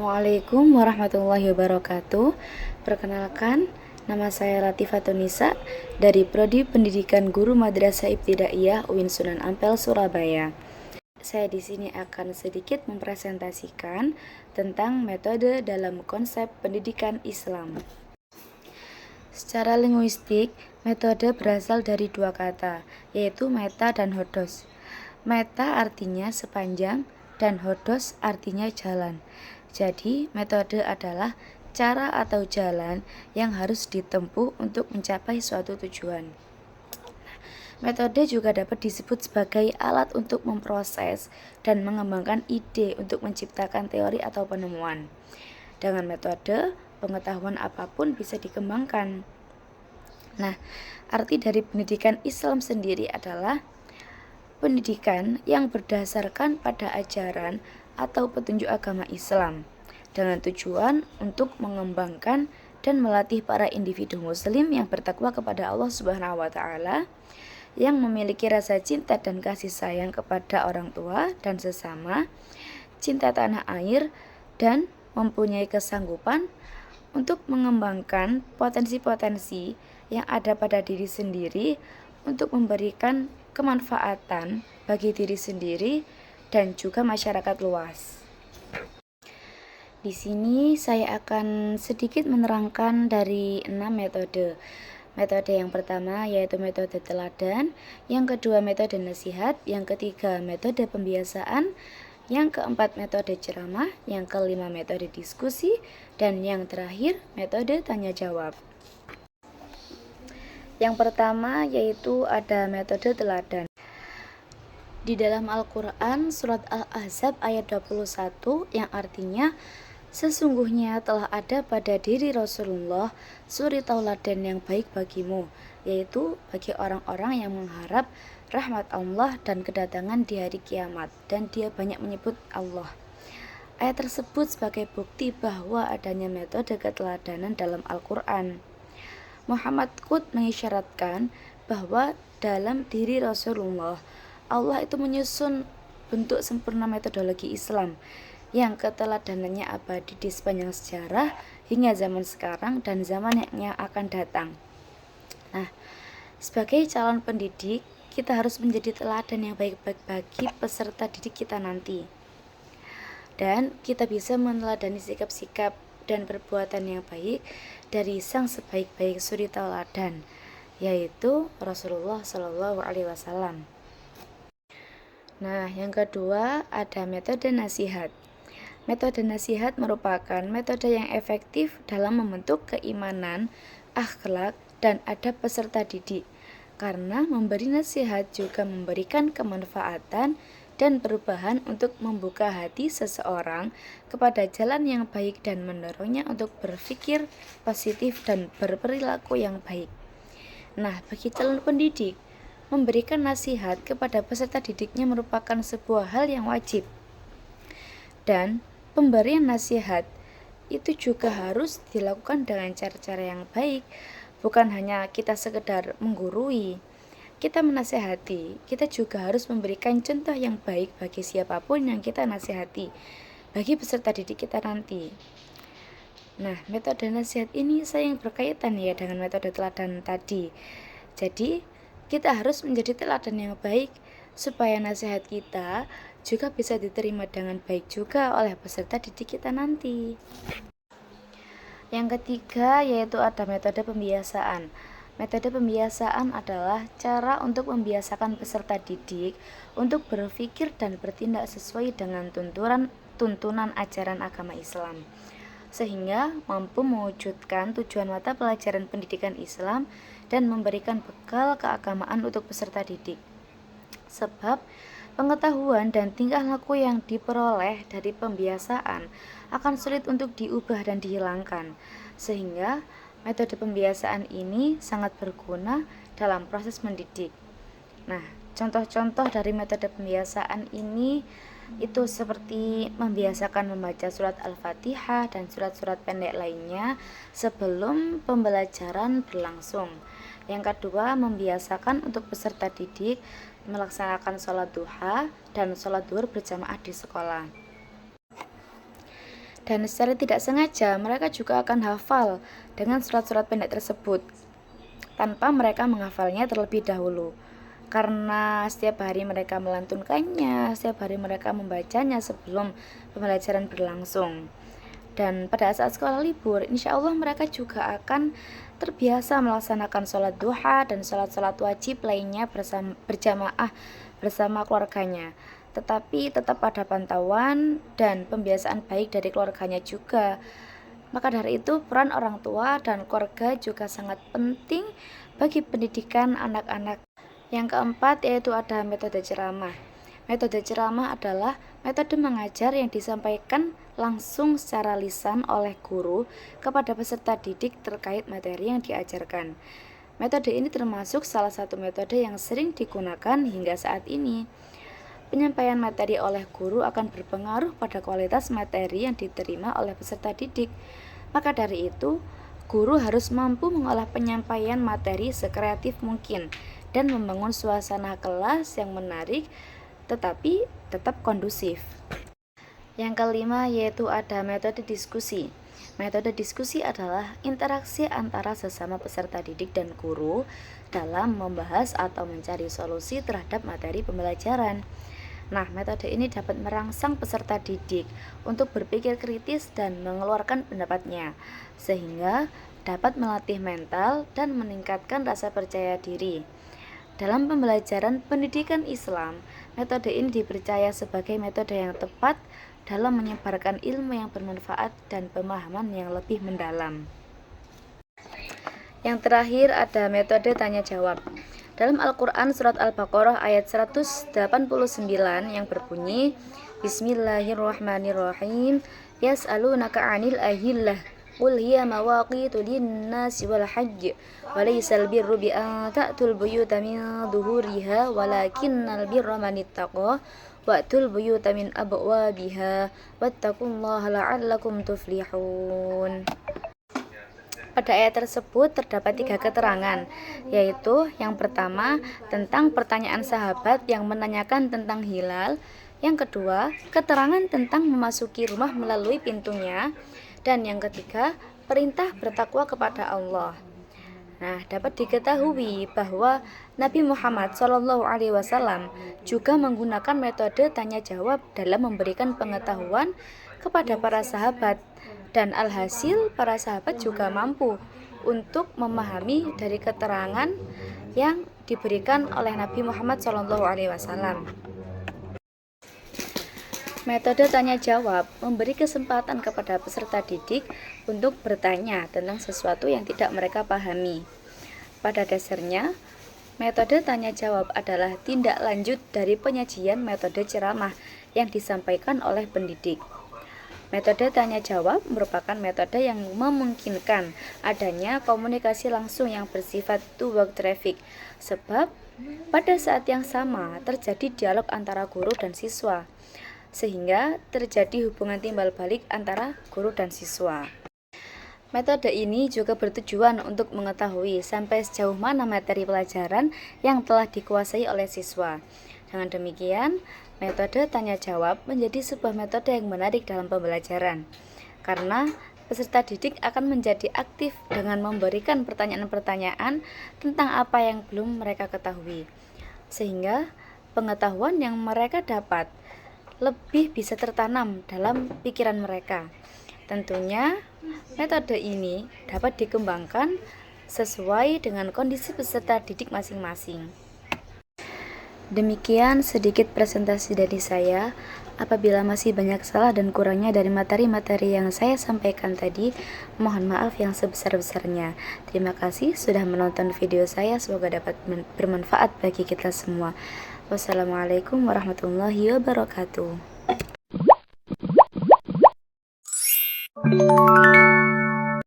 Assalamualaikum warahmatullahi wabarakatuh. Perkenalkan, nama saya Latifatun Nisa dari Prodi Pendidikan Guru Madrasah Ibtidaiyah UIN Sunan Ampel, Surabaya. Saya di sini akan sedikit mempresentasikan tentang metode dalam konsep pendidikan Islam. Secara linguistik, metode berasal dari dua kata, yaitu meta dan hodos. Meta artinya sepanjang dan hodos artinya jalan. Jadi, metode adalah cara atau jalan yang harus ditempuh untuk mencapai suatu tujuan. Metode juga dapat disebut sebagai alat untuk memproses dan mengembangkan ide untuk menciptakan teori atau penemuan. Dengan metode, pengetahuan apapun bisa dikembangkan. Nah, arti dari pendidikan Islam sendiri adalah pendidikan yang berdasarkan pada ajaran atau petunjuk agama Islam dengan tujuan untuk mengembangkan dan melatih para individu muslim yang bertakwa kepada Allah Subhanahu wa taala, yang memiliki rasa cinta dan kasih sayang kepada orang tua dan sesama, cinta tanah air, dan mempunyai kesanggupan untuk mengembangkan potensi-potensi yang ada pada diri sendiri untuk memberikan kemanfaatan bagi diri sendiri dan juga masyarakat luas. Di sini saya akan sedikit menerangkan dari 6 metode. Metode yang pertama yaitu metode teladan, yang kedua metode nasihat, yang ketiga metode pembiasaan, yang keempat metode ceramah, yang kelima metode diskusi, dan yang terakhir metode tanya jawab. Yang pertama yaitu ada metode teladan. Di dalam Al-Quran surat Al-Ahzab ayat 21 yang artinya sesungguhnya telah ada pada diri Rasulullah suri tauladan yang baik bagimu, yaitu bagi orang-orang yang mengharap rahmat Allah dan kedatangan di hari kiamat, dan dia banyak menyebut Allah. Ayat tersebut sebagai bukti bahwa adanya metode keteladanan dalam Al-Quran. Muhammad Qut mengisyaratkan bahwa dalam diri Rasulullah, Allah itu menyusun bentuk sempurna metodologi Islam yang keteladanannya abadi di sepanjang sejarah hingga zaman sekarang dan zaman yang akan datang. Nah, sebagai calon pendidik, kita harus menjadi teladan yang baik-baik bagi peserta didik kita nanti. Dan kita bisa meneladani sikap-sikap dan perbuatan yang baik dari sang sebaik-baik suri tauladan, yaitu Rasulullah Shallallahu Alaihi Wasallam. Nah, yang kedua ada metode nasihat. Metode nasihat merupakan metode yang efektif dalam membentuk keimanan, akhlak, dan adab peserta didik, karena memberi nasihat juga memberikan kemanfaatan dan perubahan untuk membuka hati seseorang kepada jalan yang baik dan mendorongnya untuk berpikir positif dan berperilaku yang baik. Nah, bagi calon pendidik, memberikan nasihat kepada peserta didiknya merupakan sebuah hal yang wajib. Dan pemberian nasihat itu juga harus dilakukan dengan cara-cara yang baik, bukan hanya kita sekedar menggurui. Kita menasihati, kita juga harus memberikan contoh yang baik bagi siapapun yang kita nasihati, bagi peserta didik kita nanti. Nah, metode nasihat ini sayang berkaitan ya dengan metode teladan tadi. Jadi, kita harus menjadi teladan yang baik supaya nasihat kita juga bisa diterima dengan baik juga oleh peserta didik kita nanti. Yang ketiga yaitu ada metode pembiasaan. Metode pembiasaan adalah cara untuk membiasakan peserta didik untuk berpikir dan bertindak sesuai dengan tuntunan ajaran agama Islam, sehingga mampu mewujudkan tujuan mata pelajaran pendidikan Islam dan memberikan bekal keagamaan untuk peserta didik. Sebab pengetahuan dan tingkah laku yang diperoleh dari pembiasaan akan sulit untuk diubah dan dihilangkan, sehingga metode pembiasaan ini sangat berguna dalam proses mendidik. Nah, contoh-contoh dari metode pembiasaan ini itu seperti membiasakan membaca surat Al-Fatihah dan surat-surat pendek lainnya sebelum pembelajaran berlangsung. Yang kedua, membiasakan untuk peserta didik melaksanakan sholat duha dan sholat duhur berjamaah di sekolah. Dan secara tidak sengaja mereka juga akan hafal dengan surat-surat pendek tersebut tanpa mereka menghafalnya terlebih dahulu. Karena setiap hari mereka melantunkannya, setiap hari mereka membacanya sebelum pembelajaran berlangsung. Dan pada saat sekolah libur, insya Allah mereka juga akan terbiasa melaksanakan sholat duha dan sholat-sholat wajib lainnya berjamaah bersama keluarganya. Tetapi tetap ada pantauan dan pembiasaan baik dari keluarganya juga. Maka dari itu peran orang tua dan keluarga juga sangat penting bagi pendidikan anak-anak. Yang keempat yaitu ada metode ceramah. Metode ceramah adalah metode mengajar yang disampaikan langsung secara lisan oleh guru kepada peserta didik terkait materi yang diajarkan. Metode ini termasuk salah satu metode yang sering digunakan hingga saat ini. Penyampaian materi oleh guru akan berpengaruh pada kualitas materi yang diterima oleh peserta didik. Maka dari itu, guru harus mampu mengolah penyampaian materi sekreatif mungkin dan membangun suasana kelas yang menarik tetapi tetap kondusif. Yang kelima yaitu ada metode diskusi. Metode diskusi adalah interaksi antara sesama peserta didik dan guru dalam membahas atau mencari solusi terhadap materi pembelajaran. Nah, metode ini dapat merangsang peserta didik untuk berpikir kritis dan mengeluarkan pendapatnya, sehingga dapat melatih mental dan meningkatkan rasa percaya diri. Dalam pembelajaran pendidikan Islam, metode ini dipercaya sebagai metode yang tepat dalam menyebarkan ilmu yang bermanfaat dan pemahaman yang lebih mendalam. Yang terakhir ada metode tanya jawab. Dalam Al-Quran surat Al-Baqarah ayat 189 yang berbunyi, Bismillahirrahmanirrahim, Yas'alunaka 'anil ahillah, Qul hiya mawaqitu lin-nasi wal hajj, wa laysal birru bi an ta'tul buyuta min dhuhuriha, walakinnal birra man ittaqa, wa'tul buyuta min abwabiha, wattaqullaha la'allakum tuflihun. Pada ayat tersebut terdapat 3 keterangan, yaitu yang pertama tentang pertanyaan sahabat yang menanyakan tentang hilal, yang kedua keterangan tentang memasuki rumah melalui pintunya, dan yang ketiga perintah bertakwa kepada Allah. Nah, dapat diketahui bahwa Nabi Muhammad SAW juga menggunakan metode tanya jawab dalam memberikan pengetahuan kepada para sahabat. Dan alhasil para sahabat juga mampu untuk memahami dari keterangan yang diberikan oleh Nabi Muhammad SAW. Metode tanya jawab memberi kesempatan kepada peserta didik untuk bertanya tentang sesuatu yang tidak mereka pahami. Pada dasarnya, metode tanya jawab adalah tindak lanjut dari penyajian metode ceramah yang disampaikan oleh pendidik. Metode tanya jawab merupakan metode yang memungkinkan adanya komunikasi langsung yang bersifat two-way traffic, sebab pada saat yang sama terjadi dialog antara guru dan siswa, sehingga terjadi hubungan timbal balik antara guru dan siswa. Metode ini juga bertujuan untuk mengetahui sampai sejauh mana materi pelajaran yang telah dikuasai oleh siswa. Dengan demikian, metode tanya jawab menjadi sebuah metode yang menarik dalam pembelajaran, karena peserta didik akan menjadi aktif dengan memberikan pertanyaan-pertanyaan tentang apa yang belum mereka ketahui, sehingga pengetahuan yang mereka dapat lebih bisa tertanam dalam pikiran mereka. Tentunya, metode ini dapat dikembangkan sesuai dengan kondisi peserta didik masing-masing. Demikian sedikit presentasi dari saya. Apabila masih banyak salah dan kurangnya dari materi-materi yang saya sampaikan tadi, mohon maaf yang sebesar-besarnya. Terima kasih sudah menonton video saya, semoga dapat bermanfaat bagi kita semua. Wassalamualaikum warahmatullahi wabarakatuh.